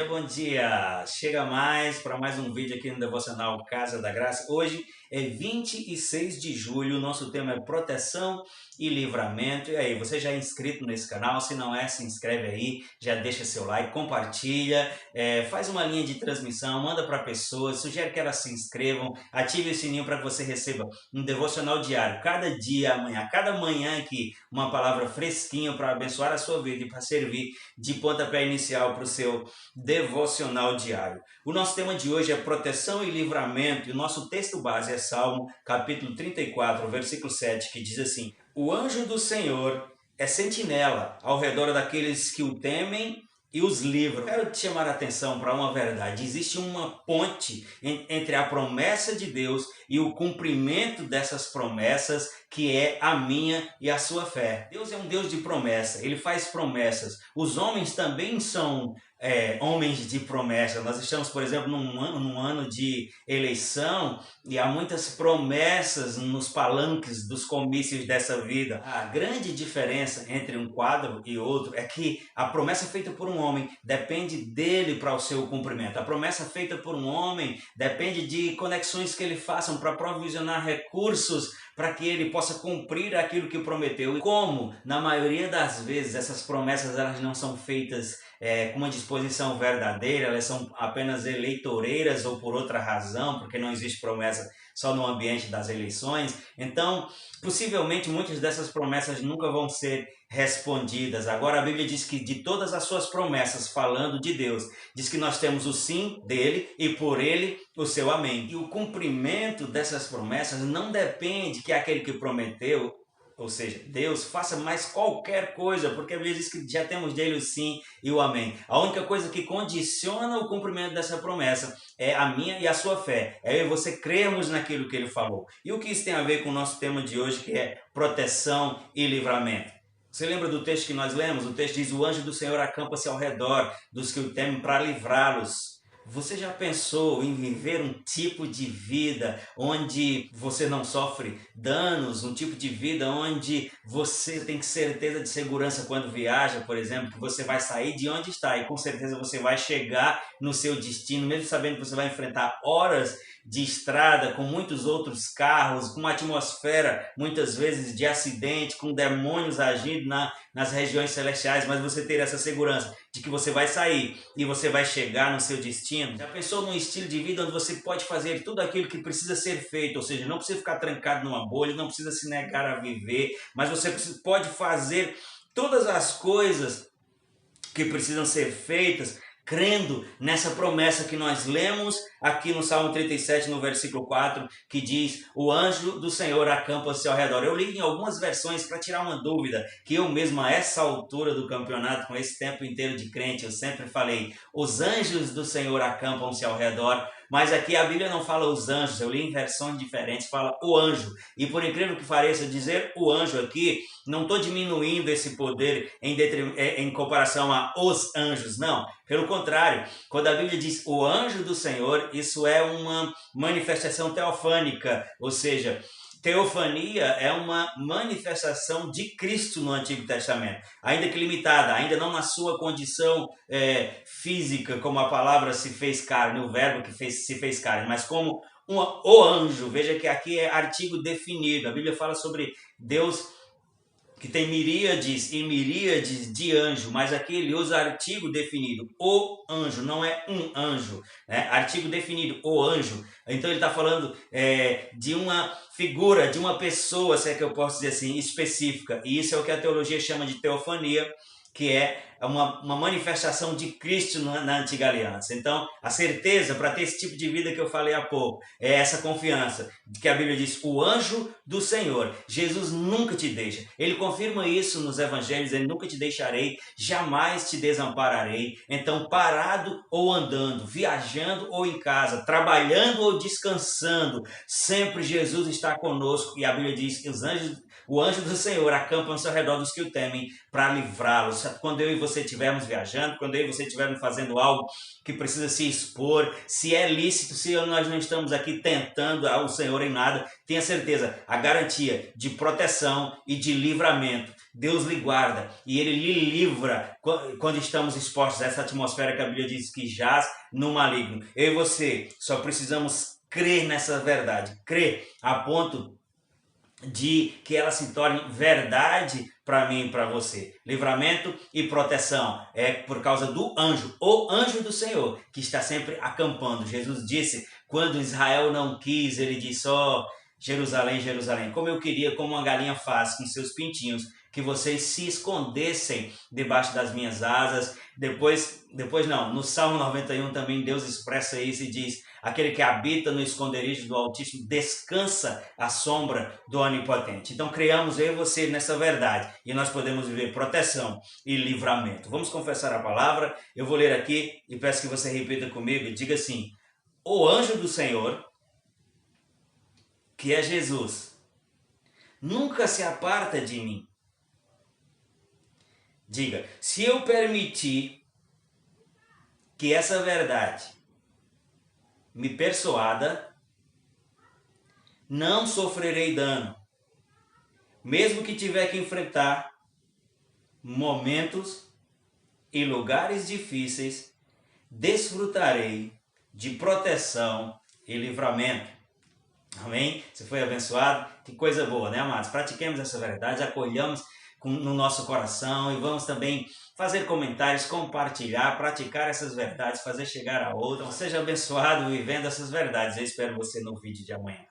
Bom dia! Chega mais para mais um vídeo aqui no Devocional Casa da Graça. Hoje é 26 de julho, nosso tema é proteção e livramento. E aí, você já é inscrito nesse canal? Se não é, se inscreve aí, já deixa seu like, compartilha, faz uma linha de transmissão, manda para pessoas, sugere que elas se inscrevam, ative o sininho para que você receba um devocional diário, cada dia, cada manhã aqui, uma palavra fresquinha para abençoar a sua vida e para servir de pontapé inicial para o seu devocional diário. O nosso tema de hoje é proteção e livramento, e o nosso texto base é Salmo, capítulo 34, versículo 7, que diz assim: o anjo do Senhor é sentinela ao redor daqueles que o temem e os livra. Eu quero te chamar a atenção para uma verdade. Existe uma ponte entre a promessa de Deus e o cumprimento dessas promessas, que é a minha e a sua fé. Deus é um Deus de promessa, Ele faz promessas. Os homens também são homens de promessa. Nós estamos, por exemplo, num ano de eleição e há muitas promessas nos palanques dos comícios dessa vida. A grande diferença entre um quadro e outro é que a promessa feita por um homem depende dele para o seu cumprimento. A promessa feita por um homem depende de conexões que ele faça para provisionar recursos para que ele possa cumprir aquilo que prometeu. E como, na maioria das vezes, essas promessas elas não são feitas com uma disposição verdadeira, elas são apenas eleitoreiras ou por outra razão, porque não existe promessa só no ambiente das eleições. Então, possivelmente, muitas dessas promessas nunca vão ser respondidas. Agora, a Bíblia diz que de todas as suas promessas, falando de Deus, diz que nós temos o sim dele e por ele o seu amém. E o cumprimento dessas promessas não depende que aquele que prometeu, ou seja, Deus, faça mais qualquer coisa, porque a Bíblia diz que já temos dele o sim e o amém. A única coisa que condiciona o cumprimento dessa promessa é a minha e a sua fé. É eu e você crermos naquilo que ele falou. E o que isso tem a ver com o nosso tema de hoje, que é proteção e livramento? Você lembra do texto que nós lemos? O texto diz: o anjo do Senhor acampa-se ao redor dos que o temem para livrá-los. Você já pensou em viver um tipo de vida onde você não sofre danos, um tipo de vida onde você tem certeza de segurança quando viaja, por exemplo, que você vai sair de onde está e com certeza você vai chegar no seu destino, mesmo sabendo que você vai enfrentar horas de estrada com muitos outros carros, com uma atmosfera muitas vezes de acidente, com demônios agindo nas regiões celestiais, mas você ter essa segurança de que você vai sair e você vai chegar no seu destino? Já pensou num estilo de vida onde você pode fazer tudo aquilo que precisa ser feito, ou seja, não precisa ficar trancado numa bolha, não precisa se negar a viver, mas você pode fazer todas as coisas que precisam ser feitas, crendo nessa promessa que nós lemos aqui no Salmo 37, no versículo 4, que diz: o anjo do Senhor acampa-se ao redor. Eu li em algumas versões para tirar uma dúvida, que eu mesmo a essa altura do campeonato, com esse tempo inteiro de crente, eu sempre falei: os anjos do Senhor acampam-se ao redor. Mas aqui a Bíblia não fala os anjos, eu li em versões diferentes, fala o anjo. E por incrível que pareça, dizer o anjo aqui, não estou diminuindo esse poder em comparação a os anjos, não. Pelo contrário, quando a Bíblia diz o anjo do Senhor, isso é uma manifestação teofânica, ou seja, teofania é uma manifestação de Cristo no Antigo Testamento, ainda que limitada, ainda não na sua condição física, como a palavra se fez carne, o verbo que se fez carne, mas como o anjo. Veja que aqui é artigo definido. A Bíblia fala sobre Deus que tem miríades e miríades de anjo, mas aqui ele usa artigo definido, o anjo, não é um anjo, né? Artigo definido, o anjo. Então ele está falando de uma figura, de uma pessoa, se é que eu posso dizer assim, específica, e isso é o que a teologia chama de teofania, que é uma manifestação de Cristo na antiga aliança. Então, a certeza para ter esse tipo de vida que eu falei há pouco é essa confiança de que a Bíblia diz: o anjo do Senhor. Jesus nunca te deixa. Ele confirma isso nos evangelhos: ele nunca te deixarei, jamais te desampararei. Então, parado ou andando, viajando ou em casa, trabalhando ou descansando, sempre Jesus está conosco. E a Bíblia diz que o anjo do Senhor acampa-se ao redor dos que o temem para livrá-los. Quando eu e você você estivermos viajando, quando eu e você estivermos fazendo algo que precisa se expor, se é lícito, se nós não estamos aqui tentando ao Senhor em nada, tenha certeza, a garantia de proteção e de livramento. Deus lhe guarda e Ele lhe livra quando estamos expostos a essa atmosfera que a Bíblia diz que jaz no maligno. Eu e você só precisamos crer nessa verdade, crer a ponto de que ela se torne verdade para mim e para você. Livramento e proteção é por causa do anjo, o anjo do Senhor, que está sempre acampando. Jesus disse, quando Israel não quis, ele disse, ó, Jerusalém, Jerusalém, como eu queria, como uma galinha faz com seus pintinhos, que vocês se escondessem debaixo das minhas asas. Depois não, no Salmo 91 também Deus expressa isso e diz, aquele que habita no esconderijo do Altíssimo descansa à sombra do Onipotente. Então criamos eu e você nessa verdade e nós podemos viver proteção e livramento. Vamos confessar a palavra, eu vou ler aqui e peço que você repita comigo e diga assim, o anjo do Senhor, que é Jesus, nunca se aparta de mim. Diga, se eu permitir que essa verdade me persuada, não sofrerei dano, mesmo que tiver que enfrentar momentos e lugares difíceis, desfrutarei de proteção e livramento. Amém? Você foi abençoado? Que coisa boa, né, amados? Pratiquemos essa verdade, acolhamos no nosso coração e vamos também fazer comentários, compartilhar, praticar essas verdades, fazer chegar a outra. Seja abençoado vivendo essas verdades. Eu espero você no vídeo de amanhã.